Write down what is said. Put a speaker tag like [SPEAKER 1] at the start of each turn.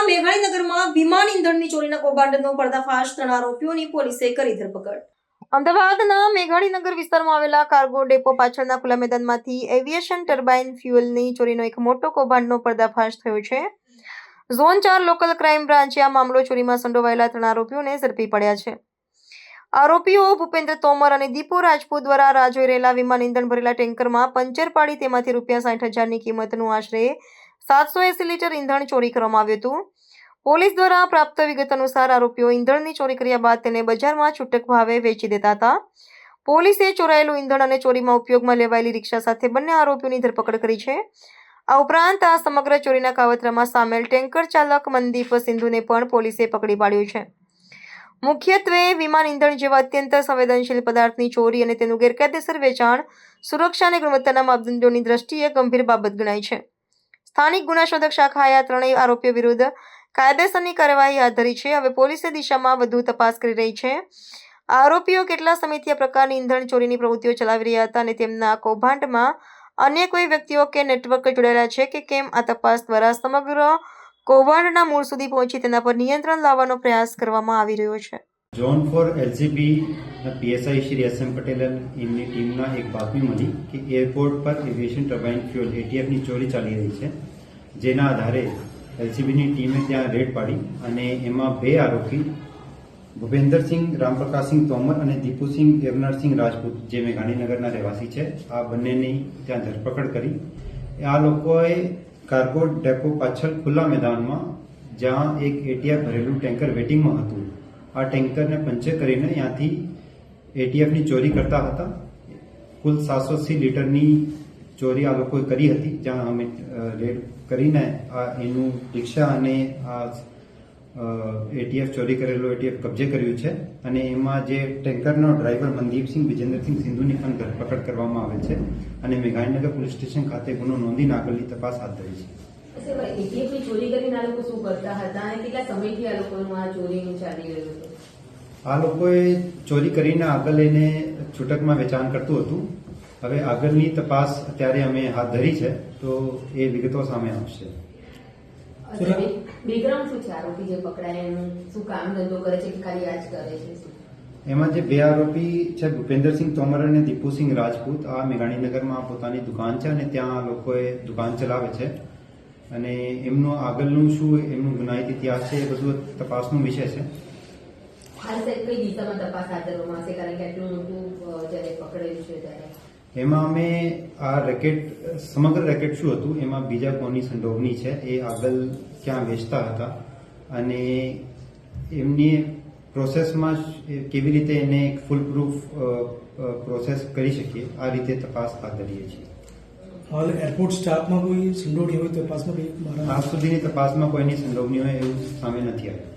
[SPEAKER 1] મેઘાણીનગરમાં વિમાન ઇંધણની ચોરીના કૌભાંડનો પર્દાફાશ, 3 આરોપીઓની પોલીસે કરી ધરપકડ. અમદાવાદના મેઘાણીનગર વિસ્તારમાં આવેલા કાર્ગો ડેપો પાછળના ખુલ્લા મેદાનમાંથી એવિએશન ટર્બાઇન ફ્યુઅલની ચોરીનો એક મોટો કૌભાંડનો પર્દાફાશ થયો છે. ઝોન 4 લોકલ ક્રાઇમ બ્રાન્ચે આ મામલો ચોરીમાં સંડોવાયેલા 3 આરોપીઓને ઝડપી પડ્યા છે. આરોપીઓ ભૂપેન્દ્ર તોમર અને દીપુ રાજપૂત દ્વારા રાહ જોઈ રહેલા વિમાન ઇંધણ ભરેલા ટેન્કરમાં પંચર પાડી તેમાંથી ₹60,000ની કિંમતનું આશરે 780 લીટર ઇંધણ ચોરી કરવામાં આવ્યું હતું. પોલીસ દ્વારા પ્રાપ્ત વિગત અનુસાર આરોપીઓ ઇંધણની ચોરી કર્યા બાદ તેને બજારમાં છૂટક ભાવે વેચી દેતા હતા. પોલીસે ચોરાયેલું ઇંધણ અને ચોરીમાં ઉપયોગમાં લેવાયેલી રિક્ષા સાથે બંને આરોપીઓની ધરપકડ કરી છે. આ ઉપરાંત આ સમગ્ર ચોરીના કાવતરામાં સામેલ ટેન્કર ચાલક મનદીપ સિંધુને પણ પોલીસે પકડી પાડ્યો છે. મુખ્યત્વે વિમાન ઇંધણ જેવા અત્યંત સંવેદનશીલ પદાર્થની ચોરી અને તેનું ગેરકાયદેસર વેચાણ સુરક્ષા અને ગુણવત્તાના માપદંડોની દ્રષ્ટિએ ગંભીર બાબત ગણાય છે. સ્થાનિક ગુના શોધક શાખાએ આ ત્રણેય આરોપીઓ વિરુદ્ધ કાયદેસરની કાર્યવાહી હાથ ધરી છે. હવે પોલીસે દિશામાં વધુ તપાસ કરી રહી છે. આરોપીઓ કેટલા સમયથી આ પ્રકારની ઇંધણ ચોરીની પ્રવૃત્તિઓ ચલાવી રહ્યા હતા અને તેમના કૌભાંડમાં અન્ય કોઈ વ્યક્તિઓ કે નેટવર્ક જોડાયેલા છે કે કેમ, આ તપાસ દ્વારા સમગ્ર કૌભાંડના મૂળ સુધી પહોંચી તેના પર નિયંત્રણ લાવવાનો પ્રયાસ કરવામાં આવી રહ્યો છે.
[SPEAKER 2] Zone 4 LCB PSI Shri SM Patel એમની ટીમના એક બાતમી મળી કે એરપોર્ટ પર એવિએશન ટર્બાઇન ફ્યુઅલ એટીએફની ચોરી ચાલી રહી છે. જેના આધારે એલસીબીની ટીમે ત્યાં રેડ પાડી અને એમાં 2 આરોપી ભૂપેન્દ્રસિંહ રામપ્રકાશસિંહ તોમર અને દીપુસિંહ એવનરસિંહ રાજપૂત જે મેઘાણીનગરના રહેવાસી છે, આ બંનેની ત્યાં ધરપકડ કરી. આ લોકોએ કાર્ગો ડેપો પાછળ ખુલ્લા મેદાનમાં જ્યાં એક એટીએફ ભરેલું ટેન્કર વેટિંગમાં હતું, આ ટેન્કરને પંચર કરીને ત્યાંથી એટીએફની ચોરી કરતા હતા. કુલ 780 લીટરની ચોરી આ લોકોએ કરી હતી. જ્યાં અમે રેડ કરીને એનું રિક્ષા અને આ એટીએફ ચોરી કરેલો એટીએફ કબજે કર્યું છે અને એમાં જે ટેન્કરનો ડ્રાઈવર મનદીપસિંહ વિજેન્દ્રસિંહ સિંધુની પણ ધરપકડ કરવામાં આવે છે અને મેઘાણીનગર પોલીસ સ્ટેશન ખાતે ગુનો નોંધીને આગળની તપાસ હાથ ધરી છે.
[SPEAKER 3] એટીએફની ચોરી કરીને આ લોકો શું કરતા હતા અને કેટલા સમયથી આ લોકોનું આ ચોરીનું ચાલી રહ્યું હતું?
[SPEAKER 2] આ લોકોએ ચોરી કરીને આગળ લઈને છૂટકમાં વેચાણ કરતું હતું. હવે આગળની તપાસ અત્યારે અમે હાથ ધરી છે, તો એ વિગતો સામે આવશે.
[SPEAKER 3] બેકગ્રાઉન્ડ શું છે આરોપી જે પકડાય એનું? શું કામ ધંધો કરે છે કે ખાલી આ જ કરે છે?
[SPEAKER 2] એમાં જે 2 આરોપી છે ભૂપેન્દ્રસિંહ તોમર અને દીપુસિંહ રાજપૂત, આ મેઘાણીનગરમાં પોતાની દુકાન છે અને ત્યાં લોકોએ દુકાન ચલાવે છે અને એમનું આગળનું શું એમનું ગુનાહિત ઇતિહાસ છે એ બધું તપાસનો વિષય છે.
[SPEAKER 3] હાલ સાહેબ કઈ દિશામાં તપાસ હાથ ધરવામાં આવશે? કારણ કે આટલું મોટું જ્યારે પકડેલું છે ત્યારે
[SPEAKER 2] એમાં અમે આ રેકેટ સમગ્ર રેકેટ શું હતું એમાં બીજા કોની સંડોવણી છે, એ આગળ ક્યાં વેચતા હતા અને એમની પ્રોસેસમાં કેવી રીતે એને એક ફૂલ પ્રૂફ પ્રોસેસ કરી શકીએ, આ રીતે તપાસ હાથ ધરીએ છીએ.
[SPEAKER 4] હાલ એરપોર્ટ સ્ટાફમાં કોઈ સંડોવણી હોય તપાસમાં?
[SPEAKER 2] આજ સુધીની તપાસમાં કોઈની સંડોવણી હોય એવું સામે નથી આવ્યું.